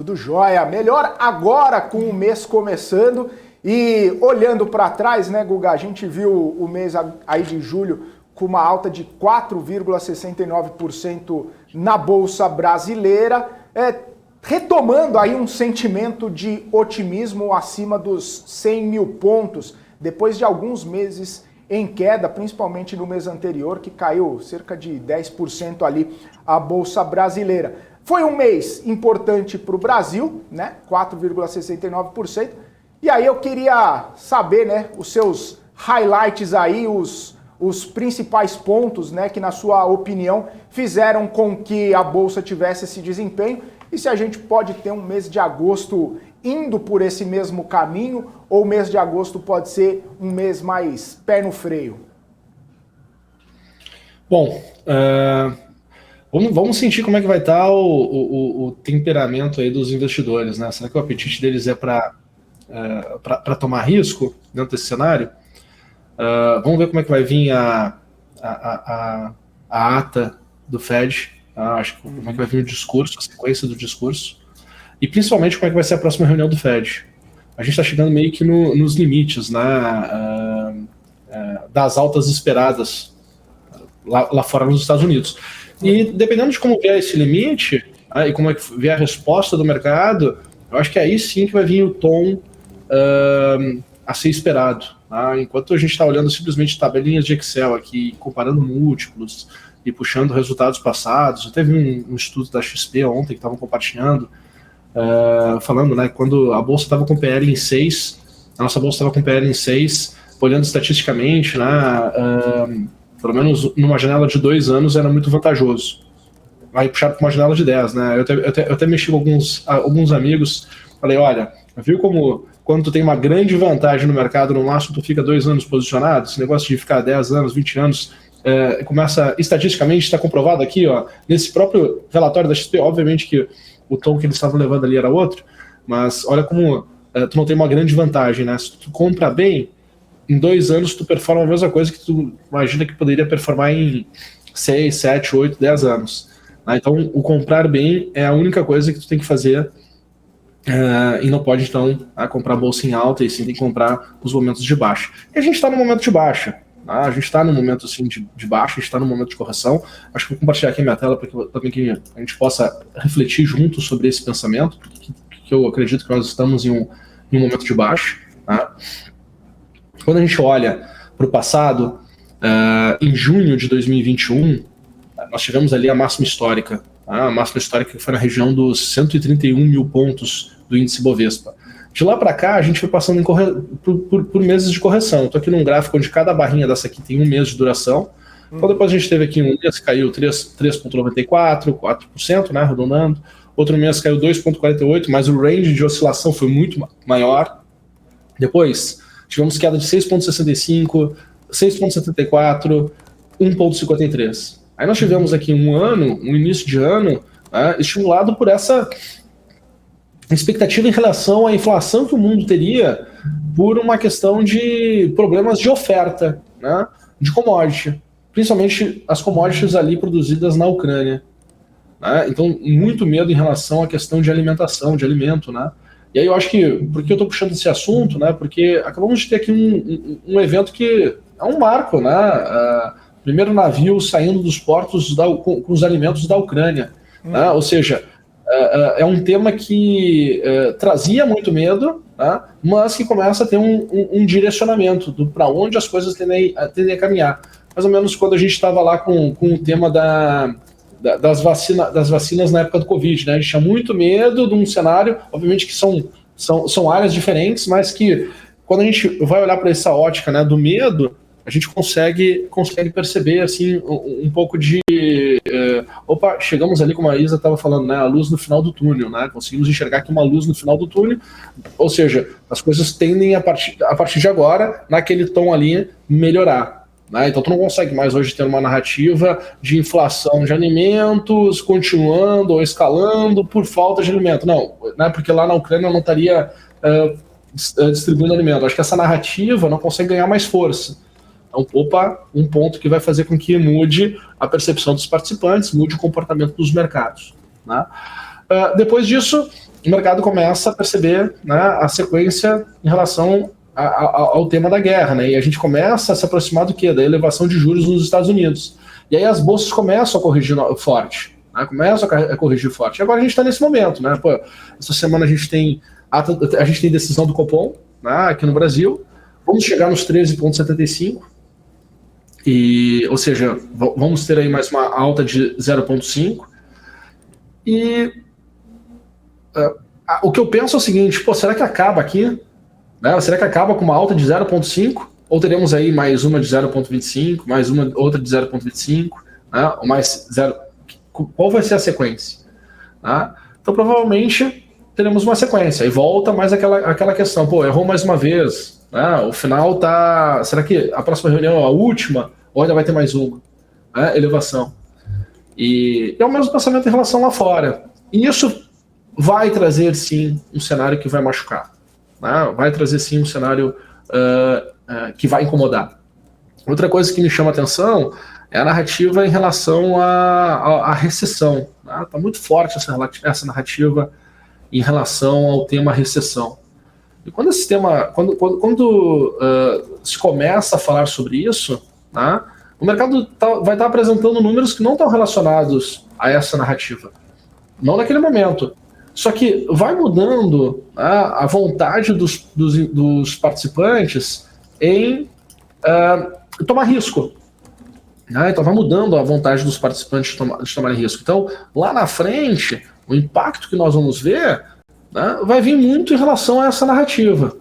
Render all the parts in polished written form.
Tudo jóia. Melhor agora com o mês começando e olhando para trás, né, Guga? A gente viu o mês aí de julho com uma alta de 4,69% na Bolsa Brasileira, retomando aí um sentimento de otimismo acima dos 100 mil pontos, depois de alguns meses em queda, principalmente no mês anterior, que caiu cerca de 10% ali a Bolsa Brasileira. Foi um mês importante para o Brasil, né? 4,69%. E aí eu queria saber, né, os seus highlights aí, os principais pontos, né, que na sua opinião fizeram com que a Bolsa tivesse esse desempenho e se a gente pode ter um mês de agosto indo por esse mesmo caminho ou o mês de agosto pode ser um mês mais pé no freio. Bom, vamos sentir como é que vai estar o temperamento aí dos investidores, né? Será que o apetite deles é para tomar risco dentro desse cenário? Vamos ver como é que vai vir a ata do Fed, acho que como é que vai vir o discurso, a sequência do discurso, e principalmente como é que vai ser a próxima reunião do Fed. A gente está chegando meio que nos limites, né, das altas esperadas lá fora nos Estados Unidos. E dependendo de como vier esse limite, e como é que vier a resposta do mercado, eu acho que aí sim que vai vir o tom a ser esperado. Tá? Enquanto a gente está olhando simplesmente tabelinhas de Excel aqui, comparando múltiplos e puxando resultados passados, teve um estudo da XP ontem que estavam compartilhando, falando, né, quando a Bolsa estava com PL em 6, a nossa Bolsa estava com PL em 6, olhando estatisticamente, né, pelo menos numa janela de 2 anos era muito vantajoso. Vai puxar para uma janela de 10, né? Eu até mexi com alguns amigos, falei, olha, viu como quando tu tem uma grande vantagem no mercado, no máximo tu fica 2 anos posicionado, esse negócio de ficar 10 anos, 20 anos, começa, estatisticamente, está comprovado aqui, ó, nesse próprio relatório da XP, obviamente que o tom que eles estavam levando ali era outro, mas olha como tu não tem uma grande vantagem, né? Se tu compra bem, em 2 anos tu performa a mesma coisa que tu imagina que poderia performar em 6, 7, 8, 10 anos. Então, o comprar bem é a única coisa que tu tem que fazer e não pode, então, comprar bolsa em alta, e sim tem que comprar os momentos de baixa. E a gente está no momento de baixa. Tá? A gente está no momento assim, de baixa, a gente está no momento de correção. Acho que vou compartilhar aqui a minha tela para que também que a gente possa refletir junto sobre esse pensamento, que eu acredito que nós estamos em um momento de baixa. Tá? Quando a gente olha para o passado, em junho de 2021, nós tivemos ali a máxima histórica. A máxima histórica que foi na região dos 131 mil pontos do índice Bovespa. De lá para cá, a gente foi passando por meses de correção. Estou aqui num gráfico onde cada barrinha dessa aqui tem 1 mês de duração. Então depois a gente teve aqui um mês que caiu 3,94%, 4%, né, arredondando. Outro mês caiu 2,48%, mas o range de oscilação foi muito maior. Depois tivemos queda de 6,65%, 6,74%, 1,53%. Aí nós tivemos aqui um início de ano, estimulado por essa expectativa em relação à inflação que o mundo teria por uma questão de problemas de oferta, né, de commodity, principalmente as commodities ali produzidas na Ucrânia. Né? Então, muito medo em relação à questão de alimentação, de alimento, né? E aí eu acho que, por que eu estou puxando esse assunto, né? Porque acabamos de ter aqui um evento que é um marco, né? Primeiro navio saindo dos portos com os alimentos da Ucrânia. Né? Ou seja, é um tema que trazia muito medo, né? Mas que começa a ter um direcionamento para onde as coisas tendem a caminhar. Mais ou menos quando a gente estava lá com o tema das vacinas na época do Covid, né? A gente tinha muito medo de um cenário, obviamente que são áreas diferentes, mas que quando a gente vai olhar para essa ótica, né, do medo, a gente consegue perceber assim, um pouco de chegamos ali, como a Isa estava falando, né, a luz no final do túnel, né? Conseguimos enxergar aqui uma luz no final do túnel, ou seja, as coisas tendem a partir de agora, naquele tom ali, melhorar. Né? Então tu não consegue mais hoje ter uma narrativa de inflação de alimentos continuando ou escalando por falta de alimento. Não, né? Porque lá na Ucrânia não estaria distribuindo alimento. Acho que essa narrativa não consegue ganhar mais força. Então, um ponto que vai fazer com que mude a percepção dos participantes, mude o comportamento dos mercados. Né? Depois disso, o mercado começa a perceber, né, a sequência em relação ao tema da guerra, né? E a gente começa a se aproximar do quê? Da elevação de juros nos Estados Unidos. E aí as bolsas começam a corrigir forte, né? Começam a corrigir forte. E agora a gente está nesse momento, né? Pô, essa semana a gente tem decisão do Copom, né, aqui no Brasil. Vamos chegar nos 13,75, ou seja, vamos ter aí mais uma alta de 0,5. E o que eu penso é o seguinte, pô, será que acaba aqui? Né? Será que acaba com uma alta de 0,5? Ou teremos aí mais uma de 0,25, mais uma outra de 0,25, né? Ou mais 0... Qual vai ser a sequência? Né? Então, provavelmente, teremos uma sequência. E volta mais aquela questão, pô, errou mais uma vez. Né? O final tá... Será que a próxima reunião é a última? Ou ainda vai ter mais uma? Né? Elevação. E é o mesmo pensamento em relação lá fora. E isso vai trazer, sim, um cenário que vai machucar. Né? Vai trazer, sim, um cenário que vai incomodar. Outra coisa que me chama a atenção é a narrativa em relação à recessão. Tá? Tá muito forte essa narrativa em relação ao tema recessão. E quando esse tema, quando se começa a falar sobre isso, tá? O mercado vai estar apresentando números que não estão relacionados a essa narrativa. Não naquele momento. Só que vai mudando, né, a vontade dos participantes em tomar risco. Né? Então vai mudando a vontade dos participantes de tomarem risco. Então, lá na frente, o impacto que nós vamos ver, né, vai vir muito em relação a essa narrativa.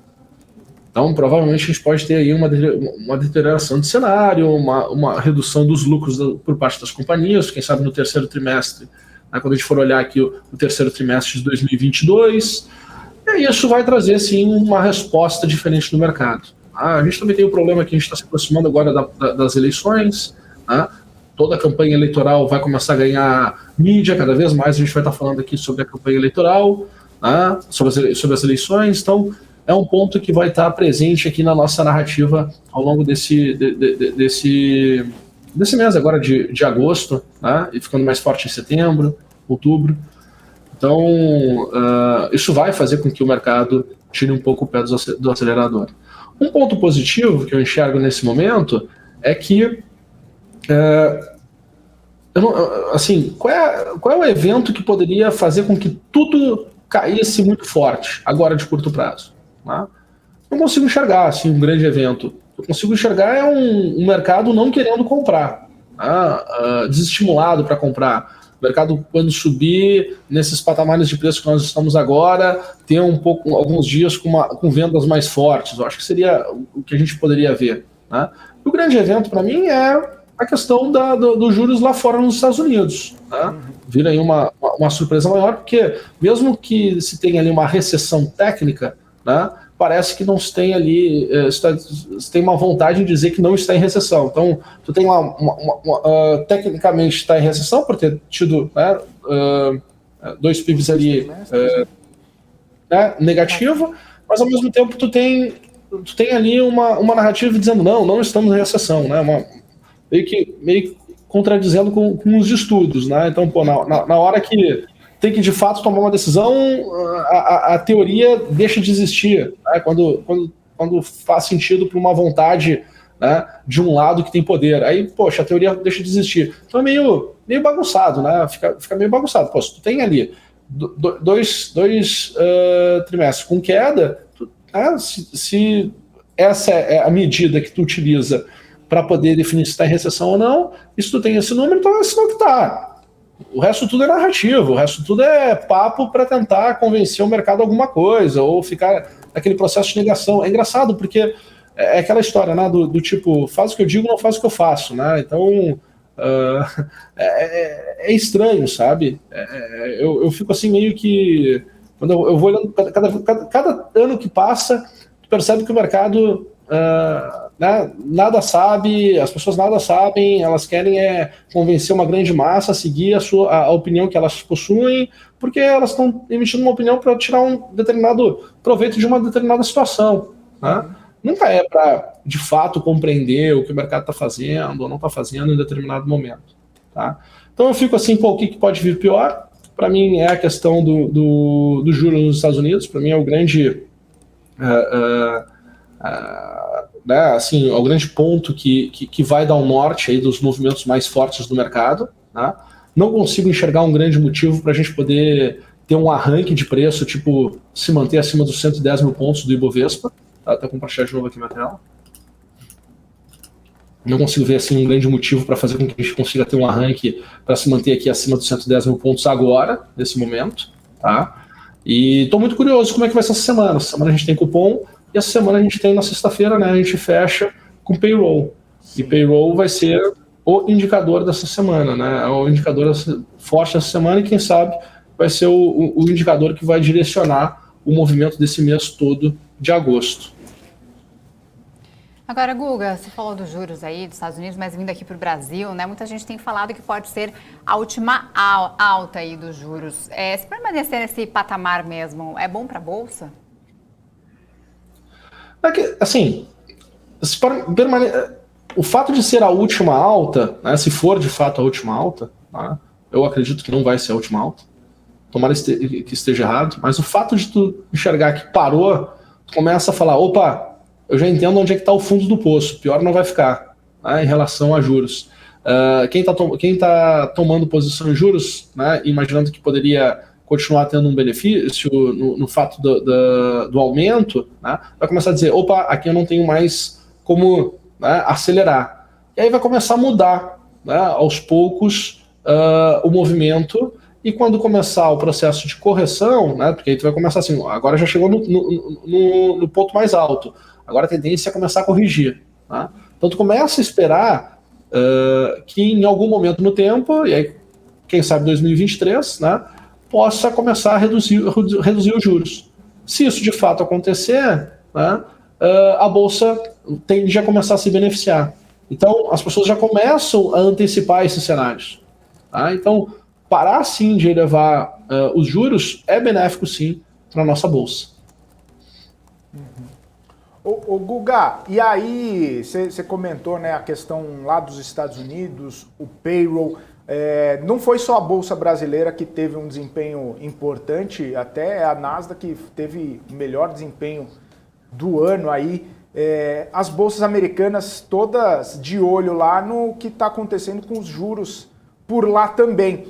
Então, provavelmente, a gente pode ter aí uma deterioração de cenário, uma redução dos lucros por parte das companhias, quem sabe no terceiro trimestre, né, quando a gente for olhar aqui o terceiro trimestre de 2022, e isso vai trazer, sim, uma resposta diferente no mercado. A gente também tem o problema que a gente está se aproximando agora das eleições, né? Toda a campanha eleitoral vai começar a ganhar mídia, cada vez mais a gente vai estar falando aqui sobre a campanha eleitoral, né? sobre as eleições, então é um ponto que vai estar presente aqui na nossa narrativa ao longo desse mês agora de agosto, né? E ficando mais forte em setembro, outubro. Então, isso vai fazer com que o mercado tire um pouco o pé do acelerador. Um ponto positivo que eu enxergo nesse momento é que, qual é o evento que poderia fazer com que tudo caísse muito forte, agora de curto prazo? Né? Não consigo enxergar assim, um grande evento. Eu consigo enxergar um mercado não querendo comprar, né? Desestimulado para comprar. O mercado, quando subir nesses patamares de preço que nós estamos agora, ter alguns dias com vendas mais fortes. Eu acho que seria o que a gente poderia ver. Né? O grande evento, para mim, é a questão dos juros lá fora nos Estados Unidos. Né? Vira aí uma surpresa maior, porque mesmo que se tenha ali uma recessão técnica, né, parece que não se tem ali, se tem uma vontade de dizer que não está em recessão. Então, tu tem lá, tecnicamente está em recessão, por ter tido, né, 2 PIBs ali negativo, mas ao mesmo tempo tu tem ali uma narrativa dizendo não estamos em recessão, né, meio que contradizendo com os estudos. Né? Então, pô, na hora que tem que de fato tomar uma decisão, a teoria deixa de existir, né? Quando faz sentido para uma vontade, né, de um lado que tem poder. Aí, poxa, a teoria deixa de existir. Então é meio bagunçado, né? Fica meio bagunçado. Pô, se tu tem ali dois trimestres com queda, se essa é a medida que tu utiliza para poder definir se está em recessão ou não, e se tu tem esse número, então é esse número que está. O resto tudo é narrativo, o resto tudo é papo para tentar convencer o mercado a alguma coisa, ou ficar naquele processo de negação. É engraçado, porque é aquela história, né, do tipo, faz o que eu digo, não faz o que eu faço. Né? Então, é estranho, sabe? Eu fico assim meio que... Quando eu vou olhando, cada ano que passa, tu percebe que o mercado... né, nada sabe, as pessoas nada sabem, elas querem convencer uma grande massa a seguir a opinião que elas possuem, porque elas estão emitindo uma opinião para tirar um determinado proveito de uma determinada situação. Né? Nunca é para, de fato, compreender o que o mercado está fazendo ou não está fazendo em determinado momento. Tá? Então eu fico assim, pô, o que pode vir pior? para mim é a questão do juros nos Estados Unidos. Para mim é o grande né, assim, é o grande ponto que vai dar um norte aí dos movimentos mais fortes do mercado, né? Não consigo enxergar um grande motivo para a gente poder ter um arranque de preço, tipo, se manter acima dos 110 mil pontos do Ibovespa. Tá, até compartilhar de novo aqui minha tela. Não consigo ver assim, um grande motivo para fazer com que a gente consiga ter um arranque para se manter aqui acima dos 110 mil pontos agora, nesse momento. Tá? E estou muito curioso como é que vai ser essa semana. Essa semana a gente tem cupom e essa semana a gente tem na sexta-feira, né, a gente fecha com payroll. E payroll vai ser o indicador dessa semana, né? É o indicador forte dessa semana e quem sabe vai ser o indicador que vai direcionar o movimento desse mês todo de agosto. Agora, Guga, você falou dos juros aí dos Estados Unidos, mas vindo aqui para o Brasil, né? Muita gente tem falado que pode ser a última alta aí dos juros. Se permanecer nesse patamar mesmo, é bom para a Bolsa? Assim, o fato de ser a última alta, né, se for de fato a última alta, né, eu acredito que não vai ser a última alta. Tomara que esteja errado, mas o fato de tu enxergar que parou, tu começa a falar, opa, eu já entendo onde é que está o fundo do poço, pior não vai ficar, né, em relação a juros. Quem tá tomando posição em juros, né, imaginando que poderia continuar tendo um benefício no fato do aumento, né, vai começar a dizer, opa, aqui eu não tenho mais como, né, acelerar. E aí vai começar a mudar, né, aos poucos o movimento. E quando começar o processo de correção, né, porque aí tu vai começar assim, agora já chegou no ponto mais alto, agora a tendência é começar a corrigir. Né? Então tu começa a esperar que em algum momento no tempo, e aí quem sabe 2023, né, possa começar a reduzir os juros. Se isso de fato acontecer, né, a Bolsa tende a começar a se beneficiar. Então as pessoas já começam a antecipar esses cenários. Tá? Então parar sim de elevar os juros é benéfico sim para a nossa Bolsa. Ô Guga, e aí você comentou, né, a questão lá dos Estados Unidos, o payroll, não foi só a Bolsa Brasileira que teve um desempenho importante, até a Nasdaq teve o melhor desempenho do ano aí, as bolsas americanas todas de olho lá no que está acontecendo com os juros por lá também.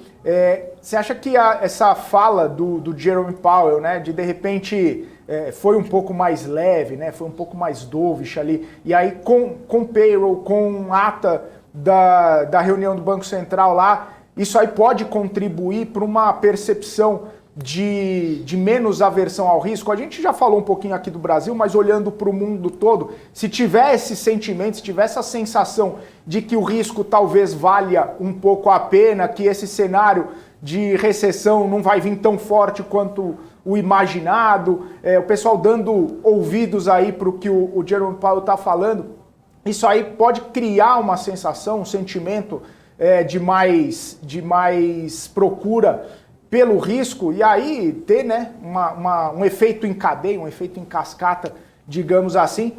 Você acha que essa fala do Jerome Powell, né, de repente foi um pouco mais leve, né, foi um pouco mais dovish ali, e aí com payroll, com ata da reunião do Banco Central lá, isso aí pode contribuir para uma percepção de menos aversão ao risco? A gente já falou um pouquinho aqui do Brasil, mas olhando para o mundo todo, se tiver esse sentimento, se tiver essa sensação de que o risco talvez valha um pouco a pena, que esse cenário de recessão não vai vir tão forte quanto o imaginado, o pessoal dando ouvidos aí para o que o Jerome Powell está falando, isso aí pode criar uma sensação, um sentimento de mais procura pelo risco, e aí ter, né, um efeito em cadeia, um efeito em cascata, digamos assim,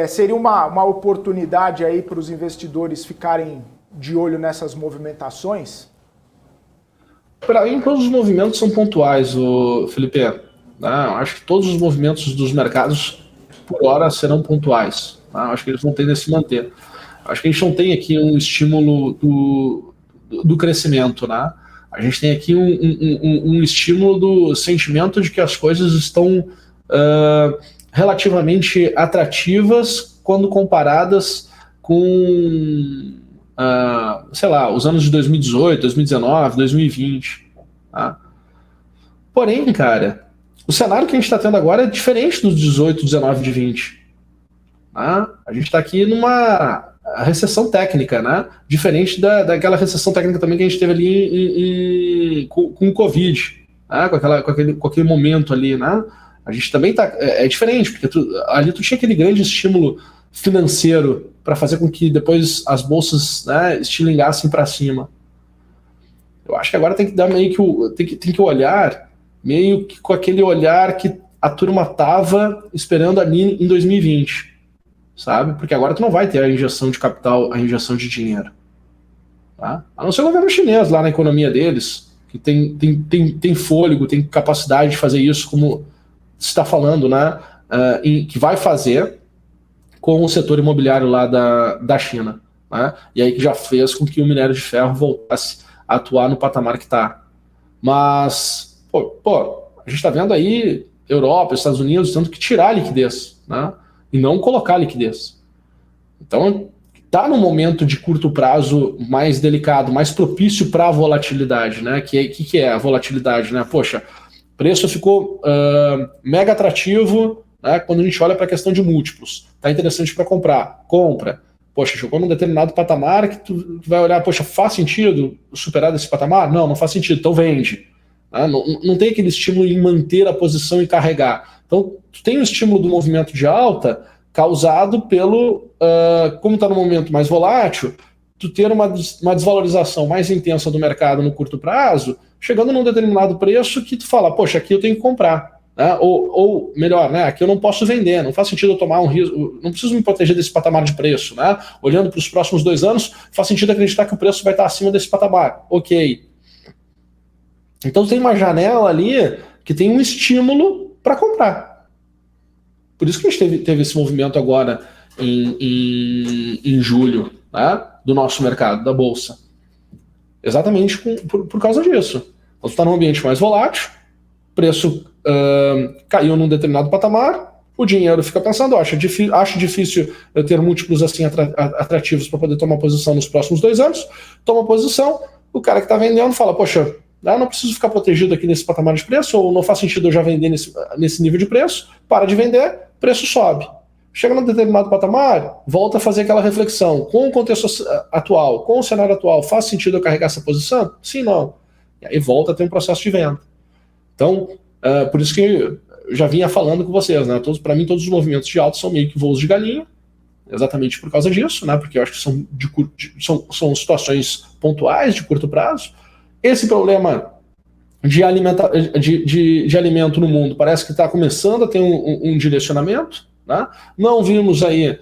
seria uma oportunidade aí para os investidores ficarem de olho nessas movimentações? Para mim, todos os movimentos são pontuais, Felipe. Acho que todos os movimentos dos mercados, por hora, serão pontuais. Acho que eles vão tender a se manter. Acho que a gente não tem aqui um estímulo do crescimento, né? A gente tem aqui um estímulo do sentimento de que as coisas estão relativamente atrativas quando comparadas com, sei lá, os anos de 2018, 2019, 2020. Tá? Porém, cara, o cenário que a gente está tendo agora é diferente dos 18, 19 de 20. Tá? A gente está aqui numa recessão técnica, né? Diferente daquela recessão técnica também que a gente teve ali com o Covid, né? com aquele momento ali, né? A gente também tá, é diferente, porque ali tu tinha aquele grande estímulo financeiro para fazer com que depois as bolsas, né, estilingassem para cima. Eu acho que agora tem que dar meio que tem que olhar meio que com aquele olhar que a turma tava esperando ali em 2020. Sabe? Porque agora tu não vai ter a injeção de capital, a injeção de dinheiro. Tá? A não ser o governo chinês lá na economia deles, que tem fôlego, tem capacidade de fazer isso, como você está falando, né? Que vai fazer com o setor imobiliário lá da China, né? E aí que já fez com que o minério de ferro voltasse a atuar no patamar que está. Mas, a gente está vendo aí Europa, Estados Unidos tendo que tirar a liquidez, né? E não colocar a liquidez. Então, está num momento de curto prazo mais delicado, mais propício para a volatilidade, né? Que é a volatilidade, né? Poxa, o preço ficou mega atrativo, né, quando a gente olha para a questão de múltiplos. Está interessante para comprar. Compra. Poxa, chegou num determinado patamar que tu vai olhar, poxa, faz sentido superar desse patamar? Não faz sentido, então vende. Né? Não tem aquele estímulo em manter a posição e carregar. Então, tu tem o estímulo do movimento de alta causado pelo, como está no momento mais volátil, tu ter uma desvalorização mais intensa do mercado no curto prazo, chegando num determinado preço que tu fala, poxa, aqui eu tenho que comprar. Né? Ou melhor, né? Aqui eu não posso vender, não faz sentido eu tomar um risco, não preciso me proteger desse patamar de preço. Né? Olhando para os próximos 2 anos, faz sentido acreditar que o preço vai estar acima desse patamar. Ok. Então tem uma janela ali que tem um estímulo para comprar. Por isso que a gente teve esse movimento agora em julho, né? Do nosso mercado, da Bolsa. Exatamente por causa disso. Então, está num ambiente mais volátil, preço caiu num determinado patamar, o dinheiro fica pensando, acho difícil eu ter múltiplos assim atrativos para poder tomar posição nos próximos 2 anos, toma posição, o cara que está vendendo fala, poxa, eu não preciso ficar protegido aqui nesse patamar de preço, ou não faz sentido eu já vender nesse nível de preço, para de vender, preço sobe. Chega num determinado patamar, volta a fazer aquela reflexão, com o contexto atual, com o cenário atual, faz sentido eu carregar essa posição? Sim, não. E aí volta a ter um processo de venda. Então, por isso que eu já vinha falando com vocês, né? Para mim, todos os movimentos de alta são meio que voos de galinha, exatamente por causa disso, né? Porque eu acho que são situações pontuais, de curto prazo. Esse problema de alimento no mundo parece que está começando a ter um direcionamento, né? Não vimos aí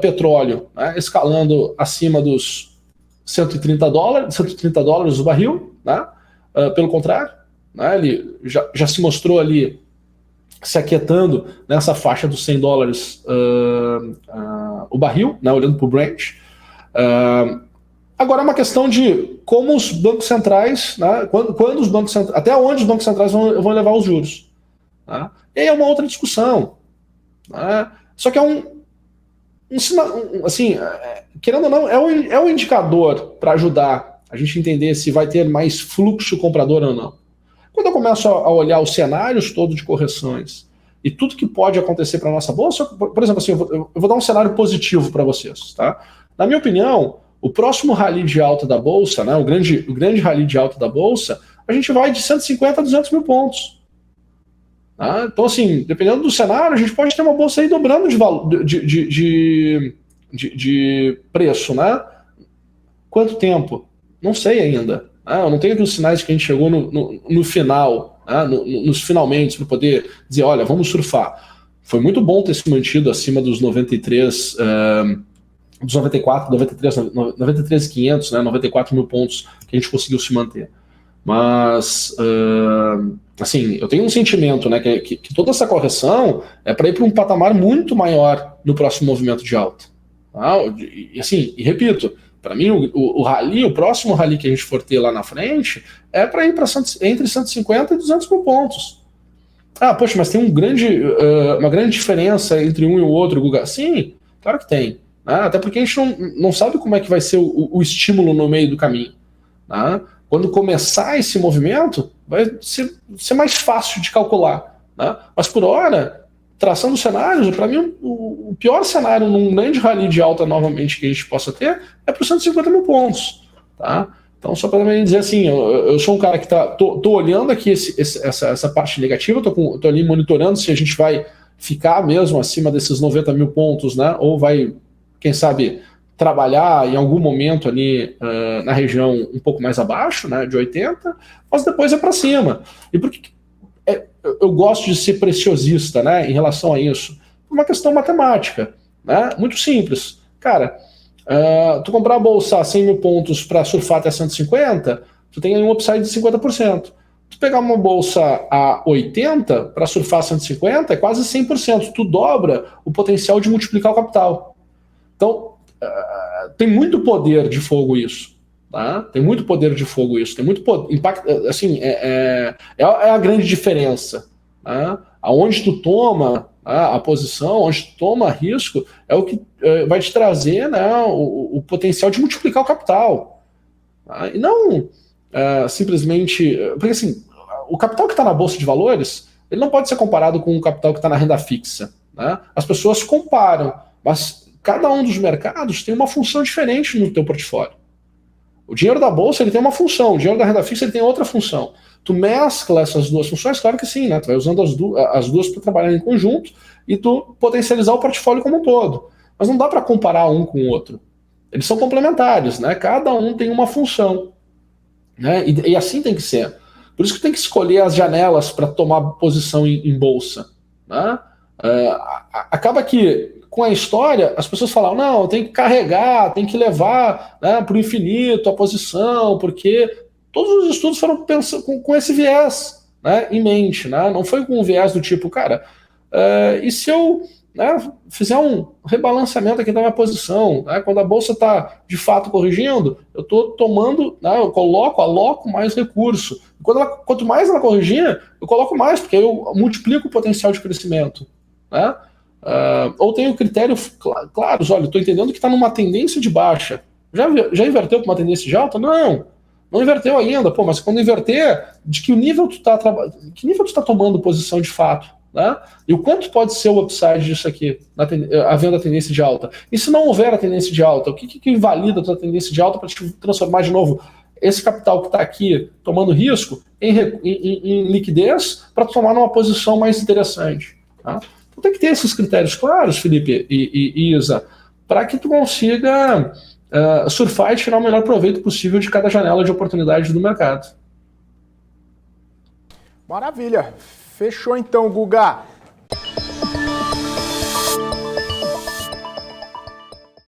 petróleo, né, escalando acima dos $130 o barril, né? Pelo contrário, né, ele já se mostrou ali se aquietando nessa faixa dos $100 o barril, né, olhando para o Brent. Agora é uma questão de como os bancos centrais, né, quando os bancos centrais, até onde os bancos centrais vão levar os juros. Né? E aí é uma outra discussão. Né? Só que é um sinal, assim, querendo ou não, é um indicador para ajudar a gente entender se vai ter mais fluxo comprador ou não. Quando eu começo a olhar os cenários todos de correções e tudo que pode acontecer para a nossa bolsa, por exemplo, assim, eu vou dar um cenário positivo para vocês. Tá? Na minha opinião, o próximo rally de alta da Bolsa, né, o grande rally de alta da Bolsa, a gente vai de 150 a 200 mil pontos. Tá? Então, assim, dependendo do cenário, a gente pode ter uma Bolsa aí dobrando de preço. Né? Quanto tempo? Não sei ainda. Eu não tenho aqui os sinais que a gente chegou no final, né, nos finalmente, para poder dizer, olha, vamos surfar. Foi muito bom ter se mantido acima dos 93... dos 94, 93.500, né, 94 mil pontos que a gente conseguiu se manter. Mas, assim, eu tenho um sentimento, né, que toda essa correção é para ir para um patamar muito maior no próximo movimento de alta. Tá? E, assim, e repito, para mim o próximo rally que a gente for ter lá na frente é para ir para entre 150 e 200 mil pontos. Poxa, mas tem uma grande diferença entre um e o outro, Guga? Sim, claro que tem. Até porque a gente não sabe como é que vai ser o estímulo no meio do caminho. Né? Quando começar esse movimento, vai ser mais fácil de calcular. Né? Mas por hora, traçando cenários, para mim o pior cenário num grande rally de alta novamente que a gente possa ter é para os 150 mil pontos. Tá? Então, só para mim dizer assim, eu sou um cara que tô olhando aqui essa parte negativa, tô ali monitorando se a gente vai ficar mesmo acima desses 90 mil pontos, né? Ou vai, quem sabe, trabalhar em algum momento ali na região um pouco mais abaixo, né, de 80, mas depois é para cima. E por que eu gosto de ser preciosista, né, em relação a isso? Por uma questão matemática, né, muito simples. Cara, tu comprar a bolsa a 100 mil pontos para surfar até 150, tu tem aí um upside de 50%. Tu pegar uma bolsa a 80 para surfar 150 é quase 100%. Tu dobra o potencial de multiplicar o capital. Então, tem muito poder de fogo isso. Tá? Tem muito poder de fogo isso. Tem muito impacto. Assim, é a grande diferença. Tá? Aonde tu toma a posição, onde tu toma risco, é o que vai te trazer, né, o potencial de multiplicar o capital. Tá? E não simplesmente. Porque assim, o capital que está na Bolsa de Valores, ele não pode ser comparado com o capital que está na renda fixa. Né? As pessoas comparam, mas cada um dos mercados tem uma função diferente no teu portfólio. O dinheiro da Bolsa ele tem uma função, o dinheiro da renda fixa ele tem outra função. Tu mescla essas duas funções, claro que sim, né? Tu vai usando as duas para trabalhar em conjunto e tu potencializar o portfólio como um todo. Mas não dá para comparar um com o outro. Eles são complementares, né? Cada um tem uma função. Né? E assim tem que ser. Por isso que tem que escolher as janelas para tomar posição em bolsa. Né? Acaba que, com a história, as pessoas falam, não, tem que carregar, tem que levar, né, para o infinito a posição, porque todos os estudos foram pensando com esse viés, né, em mente. Né? Não foi com um viés do tipo, cara, e se eu, né, fizer um rebalanceamento aqui da minha posição, né, quando a bolsa está de fato corrigindo, eu estou tomando, né, eu aloco mais recurso. Quanto mais ela corrigir, eu coloco mais, porque eu multiplico o potencial de crescimento. Né? Ou tenho critérios claros, olha, estou entendendo que está numa tendência de baixa. Já inverteu para uma tendência de alta? Não inverteu ainda. Pô, mas quando inverter, de que nível tu está tomando posição de fato? Né? E o quanto pode ser o upside disso aqui, havendo a tendência de alta? E se não houver a tendência de alta, o que invalida a tua tendência de alta para te transformar de novo esse capital que está aqui tomando risco em liquidez para tomar numa posição mais interessante? Tá? Então tem que ter esses critérios claros, Felipe e Isa, para que tu consiga surfar e tirar o melhor proveito possível de cada janela de oportunidade do mercado. Maravilha. Fechou então, Guga.